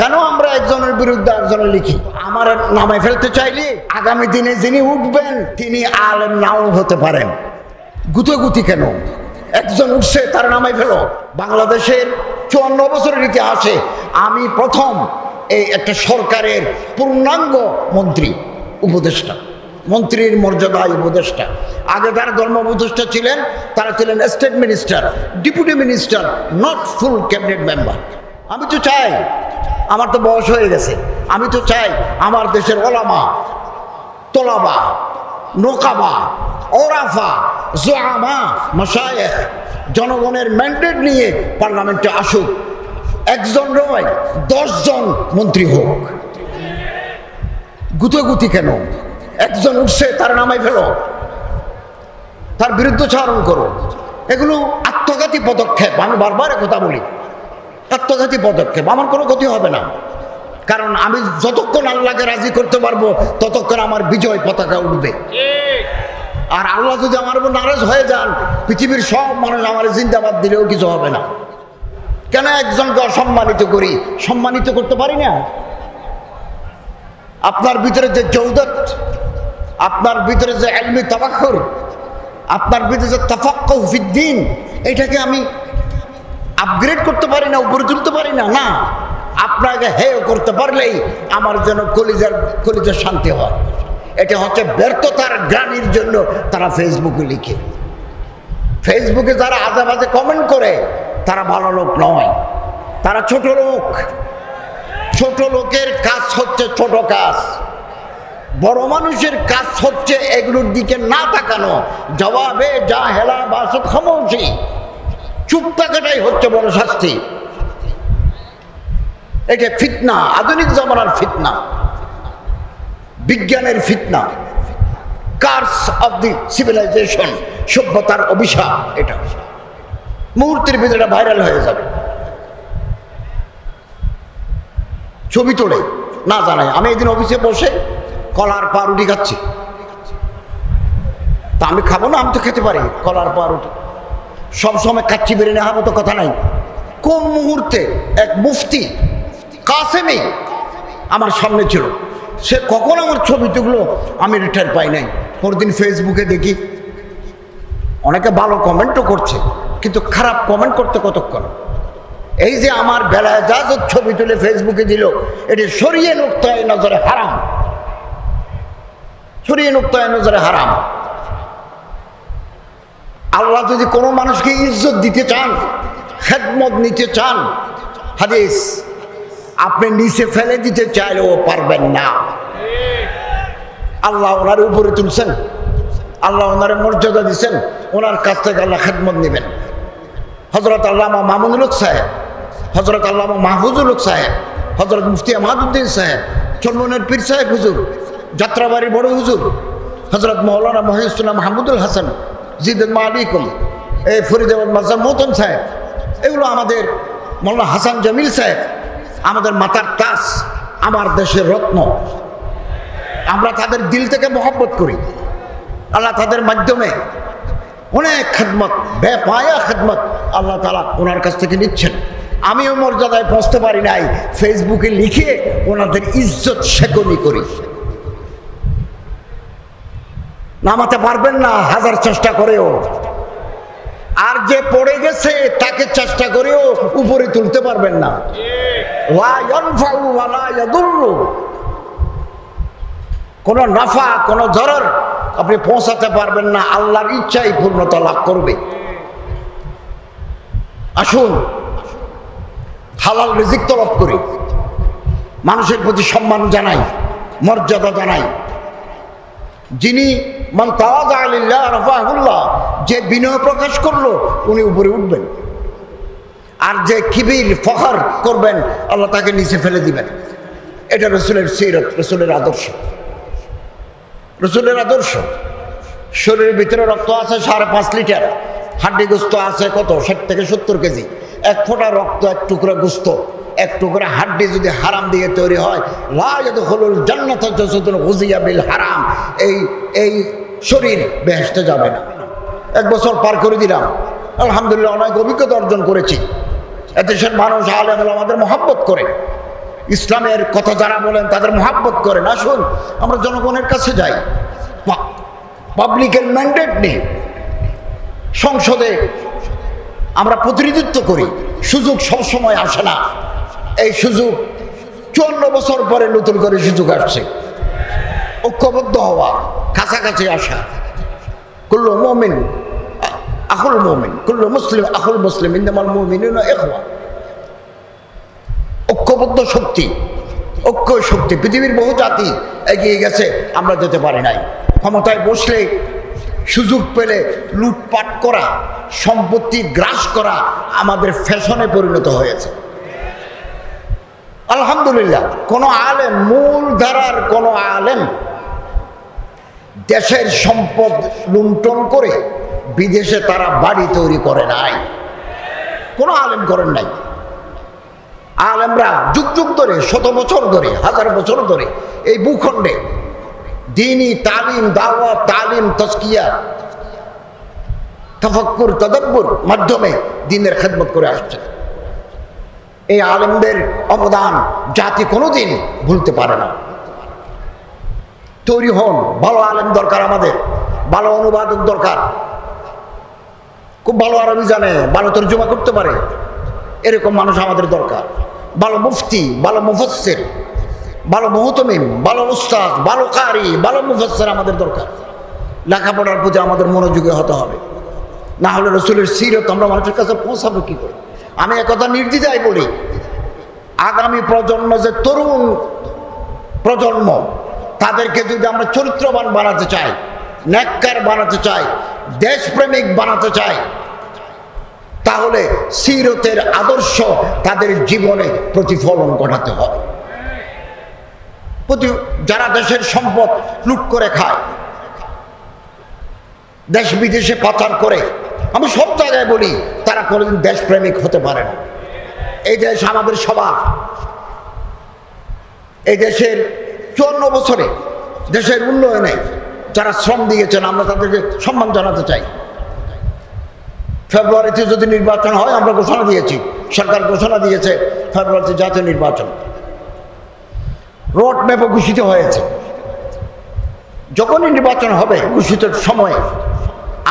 কেন আমরা একজনের বিরুদ্ধে একজনের লিখি? আমার নামে ফেলতে চাইলে আগামী দিনে যিনি উঠবেন তিনি আলেম নাও হতে পারেন। গুতি কেন? একজন উঠছে তার নামে ফেলো। বাংলাদেশের 54 বছরের ইতিহাসে আমি প্রথম এই একটা সরকারের পূর্ণাঙ্গ মন্ত্রী, উপদেষ্টা, মন্ত্রীর মর্যাদায় উপদেষ্টা। আগে যারা ধর্ম উপদেষ্টা ছিলেন তারা ছিলেন state minister, deputy minister, not full cabinet member. আমি তো চাই, আমার তো বয়স হয়ে গেছে, আমি তো চাই আমার দেশের ওলামা, তোলাবা, নোকাবা, ওরাফা, জোয়ামা, মাশায়েখ জনগণের ম্যান্ডেট নিয়ে পার্লামেন্টে আসুক। একজন নয়, 10 জন মন্ত্রী হোক। গুতি কেন? একজন উঠছে তার নামে ফেলো, তার বিরুদ্ধচারণ করো। এগুলো আত্মঘাতী পদক্ষেপ। আমি বারবার কথা বলি, আত্মঘাতী পদক্ষেপ। আমার কোনো ক্ষতি হবে না, কারণ আমি যতক্ষণ আল্লাহকে রাজি করতে পারবো ততক্ষণ আমার বিজয় পতাকা উঠবে। আর আল্লাহ যদি আমার উপর নারাজ হয়ে যান, পৃথিবীর সব মানুষ আমার জিন্দাবাদ দিলেও কিছু হবে না। কেন একজনকে অসম্মানিত করি? সম্মানিত করতে পারি না? আপনার ভিতরে যে জৌদত, আপনার ভিতরে যে ইলমি তাফাক্কুর, আপনার ভিতরে যে তাফাক্কুহ ফিদ্দীন, এটাকে আমি আপগ্রেড করতে পারি না, উপরে তুলতে পারি না? না, আপনাকে হেয় করতে পারলেই আমার যেন কলিজার শান্তি হয়। এটা হচ্ছে ব্যর্থতার গ্লানির জন্য তারা ফেসবুকে লিখে। ফেসবুকে যারা আজে বাজে কমেন্ট করে তারা ভালো লোক নয়, তারা ছোট লোক। ছোট লোকের কাজ হচ্ছে ছোট কাজ, বড় মানুষের কাজ হচ্ছে এগুলোর দিকে না তাকানো। জবাবে যা হেলা বাসত খামোশি, চুপ থাকাটাই হচ্ছে বড় শাস্তি। এটা ফিতনা, আধুনিক জমানার ফিতনা, বিজ্ঞানের ফিতনা, কার্স অফ দি সিভিলাইজেশন, সভ্যতার অভিশাপ। এটা মুহূর্তের ভিতরে ভাইরাল হয়ে যাবে। ছবি তোলে না জানাই। আমি একদিন অফিসে বসে কলার পাউরুটি খাচ্ছি, তা আমি খাবো না? আমি তো খেতে পারি কলার পাউরুটি, সবসময় খাচ্ছি বেরিয়ে নেওয়া তো কথা নাই। কোন মুহূর্তে এক মুফতি কাসেমি আমার সামনে ছিল, সে কখন আমার ছবি তুললো আমি রিটার পাই নাই। পরদিন ফেসবুকে দেখি অনেকে ভালো কমেন্টও করছে, কিন্তু খারাপ কমেন্ট করতে কতক্ষণ? এই যে আমার বেলায় যা ছবি তুলে ফেসবুকে দিল, এটি শরীয়ত নুকতায়ে নজরে হারাম, শরীয়ত নুকতায়ে নজরে হারাম। আল্লাহ যদি কোনো মানুষকে ইজ্জত দিতে চান, খেদমত নিতে চান, হাদিস, আপনি নিচে ফেলে দিতে চাইলেও পারবেন না। আল্লাহ ওনার উপরে তুলছেন, আল্লাহ ওনার মর্যাদা দিচ্ছেন, ওনার কাছ থেকে আল্লাহ খেদমত নেবেন। হজরত আল্লামা মামুনুল হক সাহেব, হজরত আল্লামা মাহফুজুল হক সাহেব, হজরত মুফতি আহমদউদ্দিন সাহেব, চরমনের পীর সাহেব হুজুর, যাত্রাবাড়ির বড় হুজুর হজরত মৌলানা মহিউদ্দিন মাহমুদুল হাসান জিদুল মালিকুম, এই ফরিদাবাদ মাজার মোহতন সাহেব, এগুলো আমাদের মৌলানা হাসান জামিল সাহেব, আমাদের মাথার তাজ, আমার দেশের রত্ন। আমরা তাদের দিল থেকে মহব্বত করি। আল্লাহ তাদের মাধ্যমে অনেক খেদমত, বেপায়া খেদমত আল্লাহ তাআলা ওনার কাছ থেকে নিচ্ছেন। আমিও মর্যাদায় পৌঁছতে পারি নাই, ফেসবুকে লিখে ওনাদের ইজ্জত শেকনি করি। নামাতে পারবেন না হাজার চেষ্টা করেও, আর যে পড়ে গেছে তাকে চেষ্টা করেও উপরে তুলতে পারবেন না। লা ইয়ানফাউ ওয়া লা ইয়াদুররু, কোনো নাফা কোনো জরর আপনি পৌঁছাতে পারবেন না, আল্লাহর ইচ্ছাই পূর্ণতা লাভ করবে। আসুন হালাল রিজিক তলব করি, মানুষের প্রতি সম্মান জানাই, মর্যাদা জানাই। যিনি মান তাওয়াযা লিল্লাহ রাফাহুল্লাহ, যে বিনয় প্রকাশ করলো উনি উপরে উঠবেন, আর যে কিবির ফখর করবেন আল্লাহ তাকে নিচে ফেলে দিবেন। এটা রাসূলের সিরাত, রাসূলের আদর্শ, রাসূলের আদর্শ। শরীরের ভিতরে রক্ত আছে 5.5 লিটার, হাড্ডি গোস্ত আছে কত 60 থেকে 70 কেজি। এক ফোঁটা রক্ত, এক টুকরা গোস্ত, এক টুকরা হাড্ডি যদি হারাম দিয়ে তৈরি হয়, লা ইয়াদখুলুল জান্নাতা জাসাদুন গুযিয়া বিল হারাম, এই শরীর বেহেশতে যাবে না। 1 বছর পার করে দিলাম, আলহামদুলিল্লাহ অনেক অভিজ্ঞতা অর্জন করেছি। এদেশের মানুষ আলেম আমাদের মহব্বত করে, ইসলামের কথা যারা বলেন তাদের মহাব্বত করেন, আসুন আমরা জনগণের কাছে যাই। পাবলিকের ম্যান্ডেট নেই, সংসদে আমরা প্রতিনিধিত্ব করি, সুযোগ সবসময় আসে না। এই সুযোগ 54 বছর পরে নতুন করে সুযোগ আসছে। ঐক্যবদ্ধ হওয়া, কাছাকাছি আসা। কুল্লু মুমিন আখুল মুমিন, কুল্লু মুসলিম আখুল মুসলিম, ইন্নামাল মুমিনুনা ইখওয়া। ঐক্যবদ্ধ শক্তি, ঐক্য শক্তি। পৃথিবীর বহু জাতি এগিয়ে গেছে, আমরা যেতে পারি নাই। ক্ষমতায় বসলে, সুযোগ পেলে লুটপাট করা, সম্পত্তি গ্রাস করা আমাদের ফ্যাশনে পরিণত হয়েছে। আলহামদুলিল্লাহ, কোন আলেম, মূল ধারার কোন আলেম দেশের সম্পদ লুণ্ঠন করে বিদেশে তারা বাড়ি তৈরি করে নাই, কোন আলেম করেন নাই। আলেমরা যুগ যুগ ধরে, 100 বছর ধরে, 1000 বছর ধরে এই ভূখণ্ডে দ্বীনি তালিম, দাওয়াত, তালিম, তাজকিয়া, তাফাক্কুর, তাদাব্বুর মাধ্যমে দ্বীনের খেদমত করে আসছে। এই আলেমদের অবদান জাতি কোনোদিন ভুলতে পারে না। তৈরি হন, ভালো আলেম দরকার আমাদের, ভালো অনুবাদক দরকার, খুব ভালো আরবি জানে, ভালো তরজমা করতে পারে, এরকম মানুষ আমাদের দরকার। ভালো মুফতি, ভালো মুফাসসির, ভালো মুহতামিম, ভালো উস্তাদ, ভালো কারি, ভালো মুফাসসির আমাদের দরকার। লেখাপড়ার প্রতি আমাদের মনোযোগী হতে হবে, না হলে রসুলের সিরত আমরা মানুষের কাছে পৌঁছাবো কি করে? আমি একথা নির্দ্বিধায় বলি, আগামী প্রজন্ম যে তরুণ প্রজন্ম, তাদেরকে যদি আমরা চরিত্রবান বানাতে চাই, নেককার বানাতে চাই, দেশপ্রেমিক বানাতে চাই, তাহলে সিরতের আদর্শ তাদের জীবনে প্রতিফলন ঘটাতে হবে। যারা দেশের সম্পদ লুট করে খায়, দেশ বিদেশে পাচার করে, আমি সব জায়গায় বলি, তারা কোনোদিন দেশপ্রেমিক হতে পারে না। এই দেশ আমাদের সবার। এই দেশের 54 বছরে দেশের উন্নয়নে যারা শ্রম দিয়েছেন, আমরা তাদেরকে সম্মান জানাতে চাই। ফেব্রুয়ারিতে যদি নির্বাচন হয়, আমরা ঘোষণা দিয়েছি, সরকার ঘোষণা দিয়েছে ফেব্রুয়ারিতে জাতীয় নির্বাচন, রোড ম্যাপও ঘোষিত হয়েছে। যখনই নির্বাচন হবে ঘোষিত সময়ে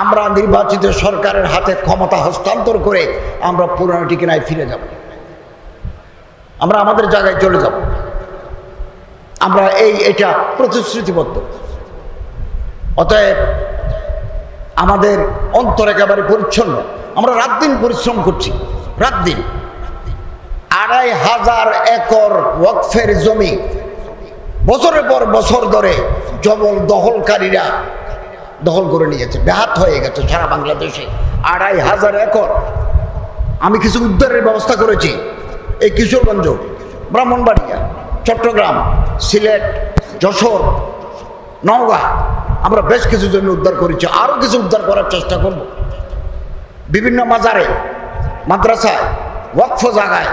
আমরা নির্বাচিত সরকারের হাতে ক্ষমতা হস্তান্তর করে আমরা পুরনো ঠিকানায় ফিরে যাব, আমরা আমাদের জায়গায় চলে যাব। আমরা এটা প্রতিশ্রুতিবদ্ধ। অতএব আমাদের অন্তর একেবারে পরিচ্ছন্ন। আমরা রাত দিন পরিশ্রম করছি, রাত দিন। 2500 একর ওয়াকফের জমি বছরের পর বছর ধরে জবল দখলকারীরা দখল করে নিয়েছে, ব্যাহত হয়ে গেছে সারা বাংলাদেশে। 2500 একর। আমি কিছু উদ্ধারের ব্যবস্থা করেছি। এই কিশোরগঞ্জ, ব্রাহ্মণবাড়িয়া, চট্টগ্রাম, সিলেট, যশোর, নওগাঁ, আমরা বেশ কিছু জমি উদ্ধার করেছি, আরও কিছু উদ্ধার করার চেষ্টা করব। বিভিন্ন মাজারে, মাদ্রাসায়, ওয়াকফ জায়গায়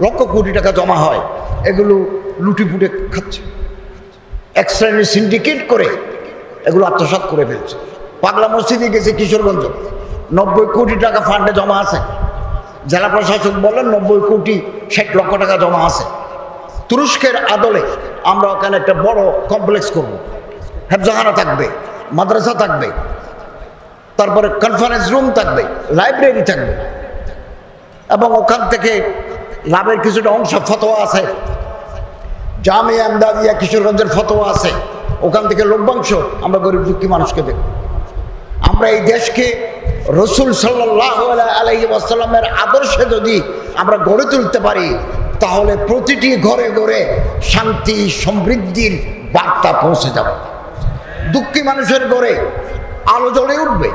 লক্ষ কোটি টাকা জমা হয়, এগুলো লুটিপুটে খাচ্ছে। এক শ্রেণীর সিন্ডিকেট করে এগুলো আত্মসাৎ করে ফেলছে। পাগলা মসজিদে গেছে কিশোরগঞ্জ, 90 কোটি টাকা ফান্ডে জমা আছে। জেলা প্রশাসক বলেন 90 কোটি 60 লক্ষ টাকা জমা আছে। তুরস্কের আদলে আমরা ওখানে একটা বড় কমপ্লেক্স করব, হেফজাখানা থাকবে, মাদ্রাসা থাকবে, তারপরে কনফারেন্স রুম থাকবে, লাইব্রেরি থাকবে, এবং ওখান থেকে লাভের কিছুটা অংশ ফতোয়া আছে। জামিয়া আমদাদিয়া কিশোরগঞ্জের ফতোয়া আছে, ওখান থেকে লভ্যাংশ আমরা গরিব দুঃখী মানুষকে দেব। আমরা এই দেশকে রসুল সাল্লাল্লাহু আলাইহি ওয়াসাল্লামের আদর্শে যদি আমরা গড়ে তুলতে পারি, তাহলে প্রতিটি ঘরে ঘরে শান্তি সমৃদ্ধির বার্তা পৌঁছে যাবে। দুঃখী মানুষের ঘরে আলো জ্বলে উঠবে।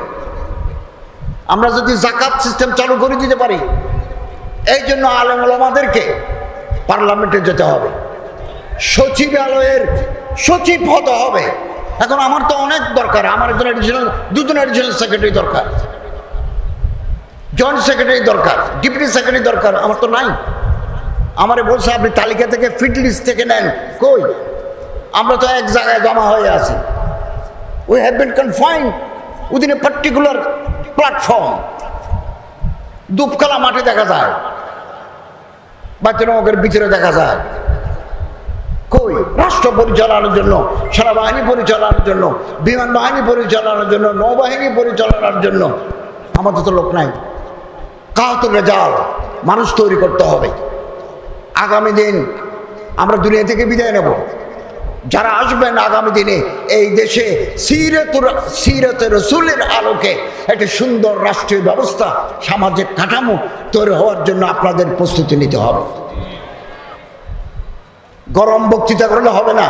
আমরা যদি যাকাত সিস্টেম চালু করে দিতে পারি, এই জন্য আলেম ওলামাদেরকে পার্লামেন্টে যেতে হবে, সচিবালয়ের সচিব হতে হবে। এখন আমার তো অনেক দরকার, আমার একজন অ্যাডিশনাল, দুজন অ্যাডিশনাল সেক্রেটারি দরকার, জয়েন্ট সেক্রেটারি দরকার, ডেপুটি সেক্রেটারি দরকার, আমার তো নাই। আমারে বলছে আপনি তালিকা থেকে ফিট লিস্ট থেকে নেন, কই? আমরা তো এক জায়গায় জমা হয়ে আছি। We have been confined within a particular platform. দুপখালা মাঠে দেখা যায়, বাইতুল ভিতরে দেখা যায়। কই রাষ্ট্র পরিচালনার জন্য, সেনাবাহিনী পরিচালনার জন্য, বিমান বাহিনী পরিচালনার জন্য, নৌবাহিনী পরিচালনার জন্য আমাদের তো লোক নাই। কাহাতুর রেজাল মানুষ তৈরি করতে হবে। আগামী দিন আমরা দুনিয়া থেকে বিদায় নেব। যারা আসবেন আগামী দিনে এই দেশে সিরাতে রাসূলের আলোকে একটা সুন্দর রাষ্ট্রীয় ব্যবস্থা, সামাজিক কাঠামো তৈরি হওয়ার জন্য আপনাদের প্রস্তুতি নিতে হবে। গরম বক্তৃতা করলে হবে না।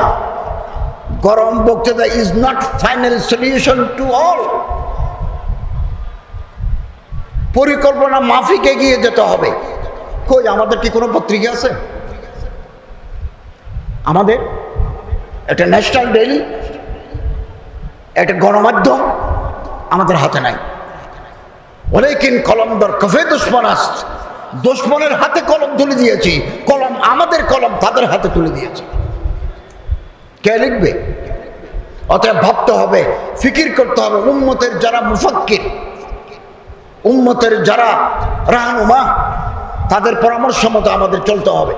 গরম বক্তৃতা is not final solution to all. পরিকল্পনা মাফিক এগিয়ে যেতে হবে। কই আমাদের কি কোনো পত্রিকা আছে? আমাদের একটা ন্যাশনাল ডেইলি, একটা গণমাধ্যম আমাদের হাতে নাই। ওয়ালাকিন কলম দর কফে দুশমন আস্ত, দুশমনের হাতে কলম তুলে দিয়েছি, কলম আমাদের কলম তাদের হাতে তুলে দিয়েছি। কে লিখবে? অতএব ভাবতে হবে, ফিকির করতে হবে। উম্মতের যারা মুফাক্কির, উম্মতের যারা রাহনুমা, তাদের পরামর্শ মতো আমাদের চলতে হবে।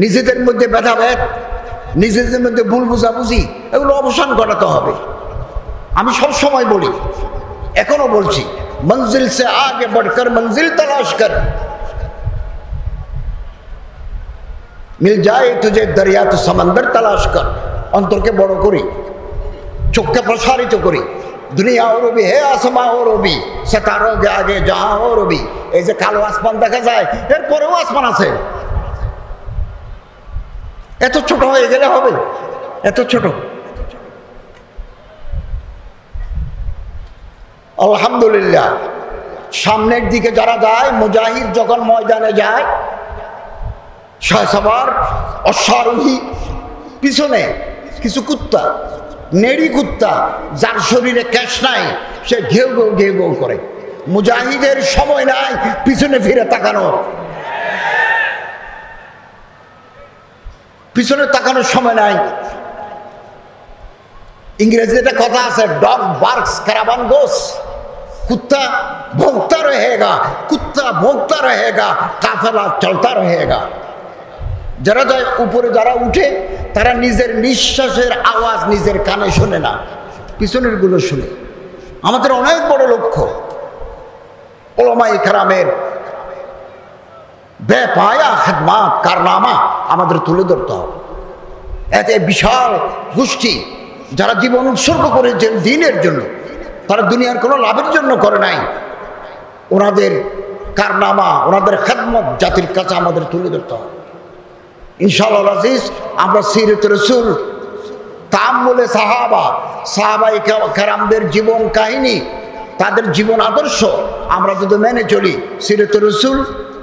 নিজেদের মধ্যে ভেদাভেদ, নিজেদের মধ্যে ভুল বুঝাবুঝি, এগুলো অবসান ঘটাতে হবে। আমি সব সময় বলি, এখনো বলছি, মঞ্জিল সে আগে बढ़कर मंजिल तलाश कर, मिल जाए तुझे दरिया तो समंदर तलाश कर। অন্তরকে বড় করি, চোখকে প্রসারিত করি। দুনিয়া और भी है आसमां और भी, सितारों के आगे जहां और भी। এই যে কালো আসমান দেখা যায়, এরপরেও আসমান আছে। এত ছোট হয়ে গেলে হবে? এত ছোট? আলহামদুলিল্লাহ, সামনের দিকে যারা যায়, মুজাহিদ যখন ময়দানে যায়, সবার অশ্বারোহী পিছনে কিছু কুত্তা, নেড়ি কুত্তা, যার শরীরে ক্যাশ নাই, সে ঘেউ ঘেউ ঘেউ ঘেউ করে। মুজাহিদের সময় নাই পিছনে ফিরে তাকানো, পিছনে তাকানোর সময় নাই। ইংরেজিতে একটা কথা আছে, ডগ বার্কস ক্যারাভান গোস। कुत्ता भोंकता रहेगा, कुत्ता भोंकता रहेगा, काफिला चलता रहेगा। যারা যায় উপরে, যারা উঠে, তারা নিজের নিঃশ্বাসের আওয়াজ নিজের কানে শোনে না, পিছনের গুলো শুনে। আমাদের অনেক বড় লক্ষ্য উলামায়ে কেরামের বেপায়া খেদমাত, কারনামা আমাদের তুলে ধরতে হবে। এতে বিশাল গোষ্ঠী যারা জীবন উৎসর্গ করেছেন দ্বীনের জন্য, তারা দুনিয়ার কোনো লাভের জন্য করে নাই। ওনাদের কারনামা, ওনাদের খেদমত জাতির কাছে আমাদের তুলে ধরতে হবে। ইনশাআল্লাহ আজিজ, আমরা সিরাত রাসূল, তাআম্মুলে সাহাবা, সাহাবায়ে কেরামদের জীবন কাহিনী, তাদের জীবন আদর্শ আমরা যদি মেনে চলি, সিরাত রাসূল,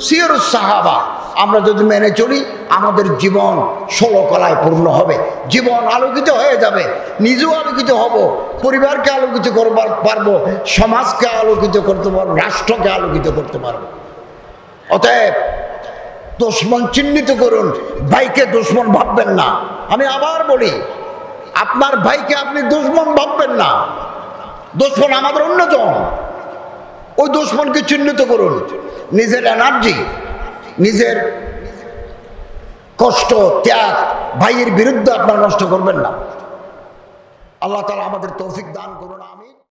সিরাতুস সাহাবা আমরা যদি মেনে চলি, আমাদের জীবন 16 কলায় পূর্ণ হবে। জীবন আলোকিত হয়ে যাবে, নিজেও আলোকিত হব, পরিবারকে আলোকিত করবার পারবো, সমাজকে আলোকিত করতে পারবো, রাষ্ট্রকে আলোকিত করতে পারবো। অতএব দুশমন চিহ্নিত করুন, ভাইকে দুশমন ভাববেন না। আমি আবার বলি, আপনার ভাইকে আপনি দুশমন ভাববেন না। দুশমন আমাদের অন্যজন, ওই দুশমনকে চিহ্নিত করুন। নিজের এনার্জি, নিজের কষ্ট, ত্যাগ ভাইয়ের বিরুদ্ধে আপনারা নষ্ট করবেন না। আল্লাহ তাআলা আমাদের তৌফিক দান করুন, আমিন।